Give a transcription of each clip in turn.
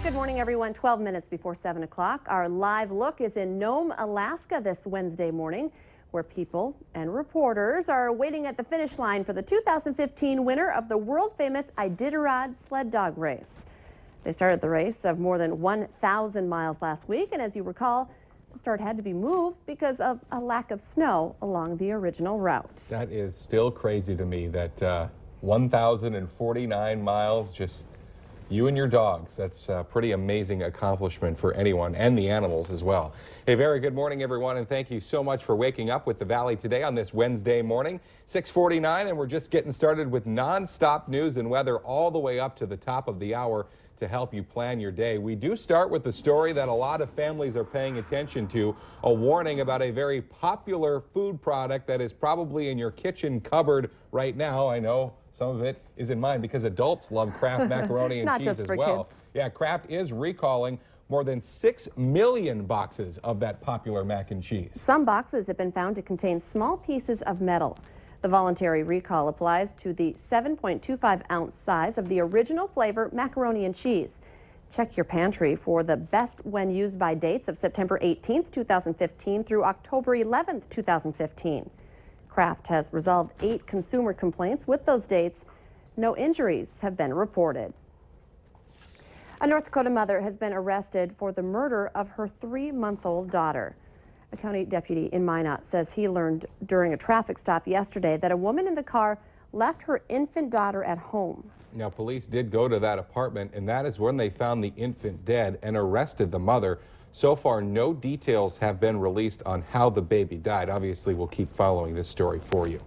Good morning, everyone. 12 minutes before 7 o'clock. Our live look is in Nome, Alaska this Wednesday morning, where people and reporters are waiting at the finish line for the 2015 winner of the world-famous Iditarod sled dog race. They started the race of more than 1,000 miles last week, and as you recall, the start had to be moved because of a lack of snow along the original route. That is still crazy to me that 1,049 miles, just you and your dogs. That's a pretty amazing accomplishment for anyone, and the animals as well. Hey, very good morning, everyone, and thank you so much for waking up with the Valley today on this Wednesday morning, 6:49, and we're just getting started with non-stop news and weather all the way up to the top of the hour to help you plan your day. We do start with the story that a lot of families are paying attention to, a warning about a very popular food product that is probably in your kitchen cupboard right now. I know some of it is in mine because adults love Kraft macaroni and cheese as well. Kids. Yeah, Kraft is recalling more than 6 million boxes of that popular mac and cheese. Some boxes have been found to contain small pieces of metal. The voluntary recall applies to the 7.25-ounce size of the original flavor macaroni and cheese. Check your pantry for the best when used by dates of September 18th, 2015 through October 11th, 2015. Kraft has resolved 8 consumer complaints with those dates. No injuries have been reported. A North Dakota mother has been arrested for the murder of her 3-month-old daughter. A county deputy in Minot says he learned during a traffic stop yesterday that a woman in the car left her infant daughter at home. Now, police did go to that apartment, and that is when they found the infant dead and arrested the mother. So far, no details have been released on how the baby died. Obviously, we'll keep following this story for you.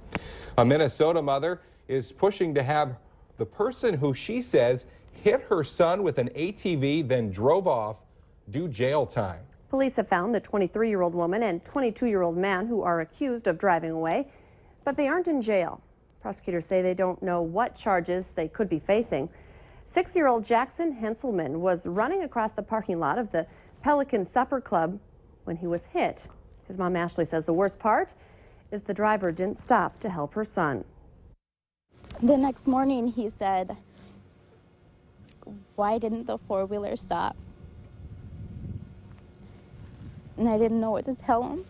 A Minnesota mother is pushing to have the person who she says hit her son with an ATV, then drove off, do jail time. Police have found the 23-year-old woman and 22-year-old man who are accused of driving away, but they aren't in jail. Prosecutors say they don't know what charges they could be facing. 6-year-old Jackson Henselman was running across the parking lot of the Pelican Supper Club when he was hit. His mom Ashley says the worst part is the driver didn't stop to help her son. The next morning he said, "Why didn't the four-wheeler stop?" And I didn't know what to tell him.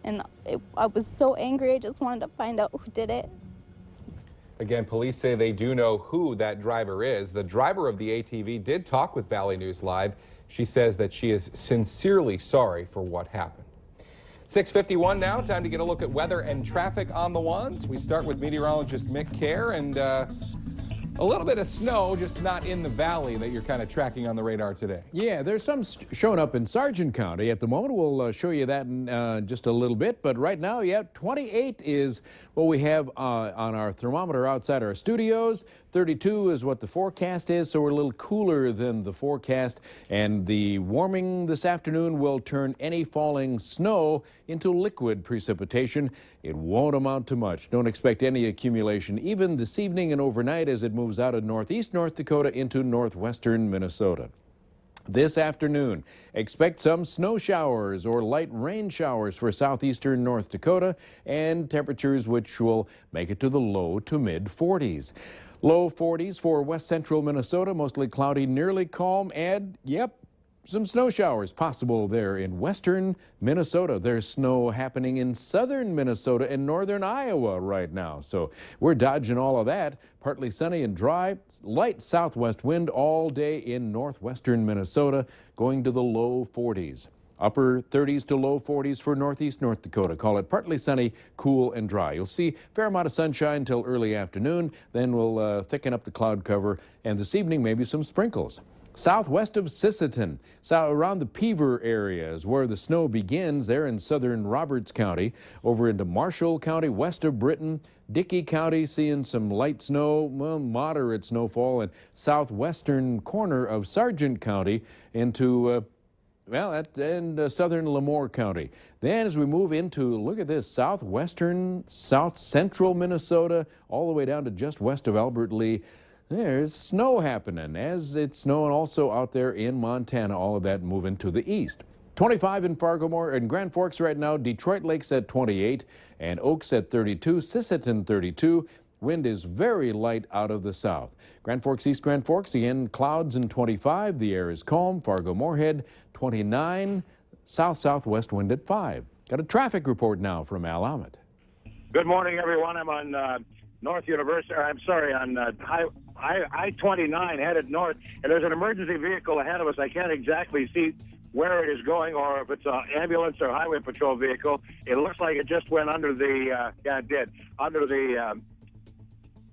And I was so angry, I just wanted to find out who did it. Again, police say they do know who that driver is. The driver of the ATV did talk with Valley News Live. She says that she is sincerely sorry for what happened. 6:51 now, time to get a look at weather and traffic on the ones. We start with meteorologist Mick Kerr, and a little bit of snow, just not in the valley that you're kind of tracking on the radar today. Yeah, there's some showing up in Sargent County at the moment. We'll show you that in just a little bit. But right now, yeah, 28 is what we have on our thermometer outside our studios. 32 is what the forecast is, so we're a little cooler than the forecast. And the warming this afternoon will turn any falling snow into liquid precipitation. It won't amount to much. Don't expect any accumulation even this evening and overnight as it moves out of northeast North Dakota into northwestern Minnesota. This afternoon, expect some snow showers or light rain showers for southeastern North Dakota and temperatures which will make it to the low to mid 40s. Low 40s for west central Minnesota, mostly cloudy, nearly calm, and yep, some snow showers possible there in western Minnesota. There's snow happening in southern Minnesota and northern Iowa right now. So we're dodging all of that. Partly sunny and dry, light southwest wind all day in northwestern Minnesota, going to the low 40s. Upper 30s to low 40s for northeast North Dakota. Call it partly sunny, cool, and dry. You'll see a fair amount of sunshine until early afternoon. Then we'll thicken up the cloud cover, and this evening maybe some sprinkles. Southwest of Sisseton, around the Peaver area is where the snow begins there in southern Roberts County. Over into Marshall County, west of Britton, Dickey County seeing some light snow, well, moderate snowfall, and southwestern corner of Sargent County into southern Lemoore County. Then as we move into, look at this, southwestern, south central Minnesota, all the way down to just west of Albert Lee, there's snow happening, as it's snowing also out there in Montana, all of that moving to the east. 25 in Fargo and Grand Forks right now, Detroit Lakes at 28, and Oaks at 32, Sisseton 32, Wind is very light out of the south. Grand Forks, East Grand Forks, again, clouds and 25. The air is calm. Fargo-Moorhead, 29. South-southwest wind at 5. Got a traffic report now from Al Ahmed. Good morning, everyone. I'm on North University. On I-29 headed north, and there's an emergency vehicle ahead of us. I can't exactly see where it is going, or if it's an ambulance or highway patrol vehicle. It looks like it just went under the, under the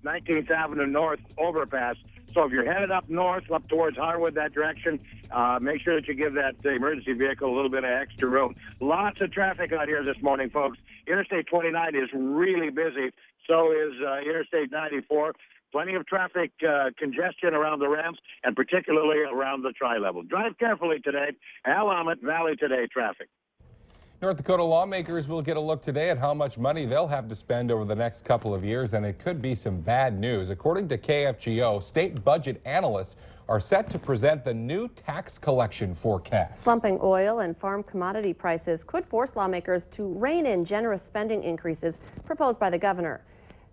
19th Avenue North overpass. So if you're headed up north, up towards Harwood, that direction, make sure that you give that emergency vehicle a little bit of extra room. Lots of traffic out here this morning, folks. Interstate 29 is really busy. So is Interstate 94. Plenty of traffic congestion around the ramps, and particularly around the tri-level. Drive carefully today. Al Ahmed, Valley Today traffic. North Dakota lawmakers will get a look today at how much money they'll have to spend over the next couple of years, and it could be some bad news. According to KFGO, state budget analysts are set to present the new tax collection forecast. Slumping oil and farm commodity prices could force lawmakers to rein in generous spending increases proposed by the governor.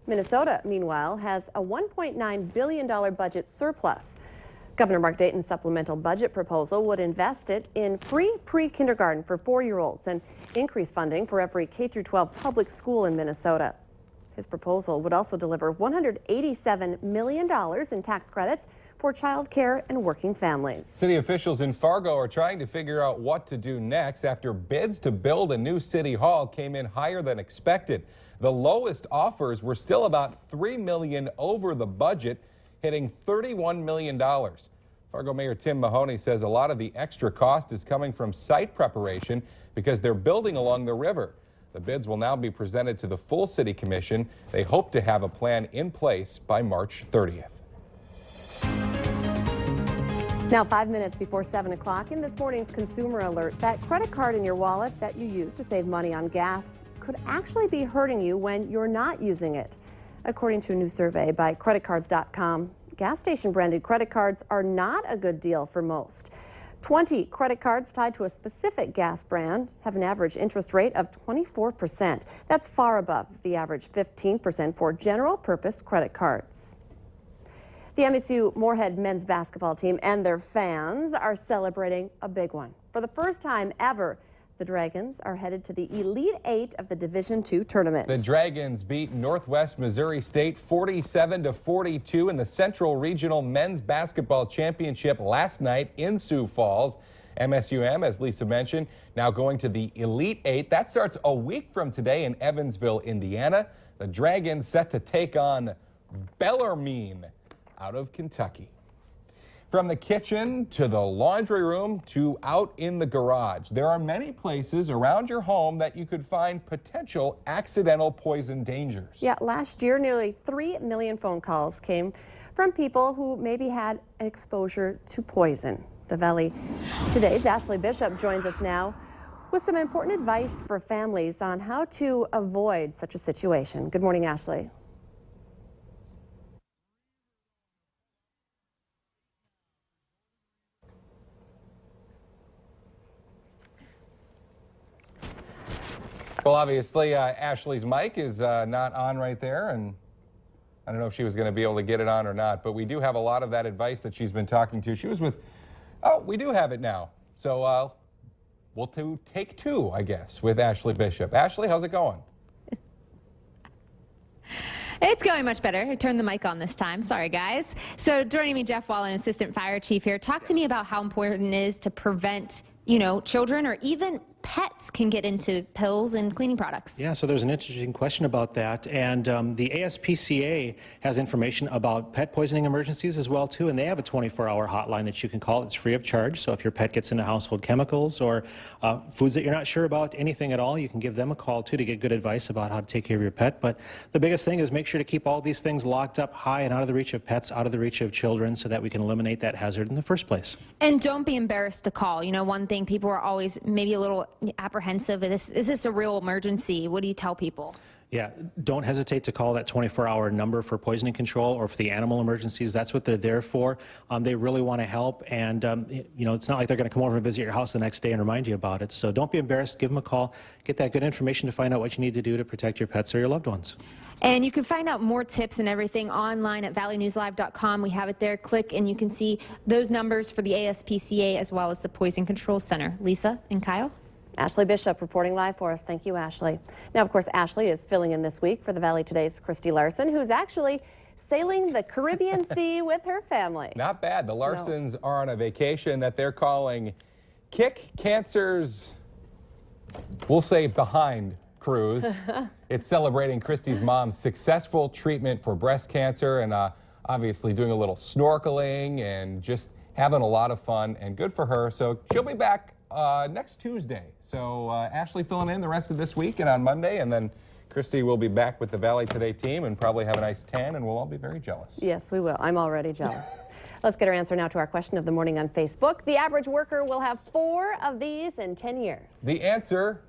Minnesota, meanwhile, has a $1.9 billion budget surplus. Governor Mark Dayton's supplemental budget proposal would invest it in free pre-kindergarten for 4-year-olds and increase funding for every K-12 public school in Minnesota. His proposal would also deliver $187 million in tax credits for child care and working families. City officials in Fargo are trying to figure out what to do next after bids to build a new city hall came in higher than expected. The lowest offers were still about $3 million over the budget, hitting $31 million. Fargo Mayor Tim Mahoney says a lot of the extra cost is coming from site preparation because they're building along the river. The bids will now be presented to the full city commission. They hope to have a plan in place by March 30th. Now 5 minutes before 7 o'clock in this morning's Consumer Alert, that credit card in your wallet that you use to save money on gas could actually be hurting you when you're not using it. According to a new survey by creditcards.com, gas station branded credit cards are not a good deal for most. 20 credit cards tied to a specific gas brand have an average interest rate of 24%. That's far above the average 15% for general purpose credit cards. The MSU Moorhead men's basketball team and their fans are celebrating a big one. For the first time ever, the Dragons are headed to the Elite Eight of the Division II tournament. The Dragons beat Northwest Missouri State 47-42 in the Central Regional Men's Basketball Championship last night in Sioux Falls. MSUM, as Lisa mentioned, now going to the Elite Eight. That starts a week from today in Evansville, Indiana. The Dragons set to take on Bellarmine out of Kentucky. From the kitchen to the laundry room to out in the garage, there are many places around your home that you could find potential accidental poison dangers. Yeah, last year, nearly 3 million phone calls came from people who maybe had exposure to poison. The Valley Today's Ashley Bishop joins us now with some important advice for families on how to avoid such a situation. Good morning, Ashley. Well, obviously, Ashley's mic is not on right there, and I don't know if she was going to be able to get it on or not, but we do have a lot of that advice that she's been talking to. She was with, we do have it now. So we'll take two, I guess, with Ashley Bishop. Ashley, how's it going? It's going much better. I turned the mic on this time. Sorry, guys. So joining me, Jeff Wallen, Assistant Fire Chief here. Talk to me about how important it is to prevent, children or even pets can get into pills and cleaning products. Yeah, so there's an interesting question about that, and the ASPCA has information about pet poisoning emergencies as well too, and they have a 24-hour hotline that you can call. It's free of charge, so if your pet gets into household chemicals or foods that you're not sure about, anything at all, you can give them a call too to get good advice about how to take care of your pet. But the biggest thing is make sure to keep all these things locked up high and out of the reach of pets, out of the reach of children, so that we can eliminate that hazard in the first place. And don't be embarrassed to call. One thing people are always maybe a little apprehensive. Is this a real emergency? What do you tell people? Yeah, don't hesitate to call that 24-hour number for poisoning control or for the animal emergencies. That's what they're there for. They really want to help, and it's not like they're going to come over and visit your house the next day and remind you about it. So don't be embarrassed. Give them a call. Get that good information to find out what you need to do to protect your pets or your loved ones. And you can find out more tips and everything online at valleynewslive.com. We have it there. Click and you can see those numbers for the ASPCA as well as the Poison Control Center. Lisa and Kyle? Ashley Bishop reporting live for us. Thank you, Ashley. Now, of course, Ashley is filling in this week for the Valley Today's Christy Larson, who's actually sailing the Caribbean Sea with her family. Not bad. The Larsons are on a vacation that they're calling Kick Cancer's, we'll say, behind cruise. It's celebrating Christy's mom's successful treatment for breast cancer and obviously doing a little snorkeling and just having a lot of fun, and good for her. So she'll be back next Tuesday. So Ashley filling in the rest of this week and on Monday, and then Christy will be back with the Valley Today team and probably have a nice tan, and we'll all be very jealous. Yes, we will. I'm already jealous. Let's get our answer now to our question of the morning on Facebook. The average worker will have 4 of these in 10 years. The answer,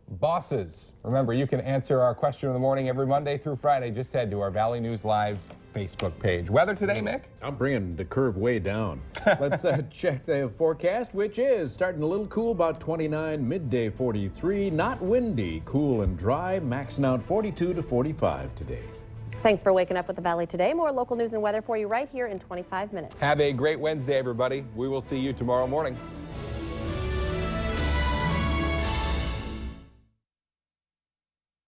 bosses. Remember, you can answer our question of the morning every Monday through Friday. Just head to our Valley News Live Facebook page. Weather today, Mick? I'm bringing the curve way down. Let's check the forecast, which is starting a little cool, about 29, midday 43, not windy, cool and dry, maxing out 42 to 45 today. Thanks for waking up with the Valley Today. More local news and weather for you right here in 25 minutes. Have a great Wednesday, everybody. We will see you tomorrow morning.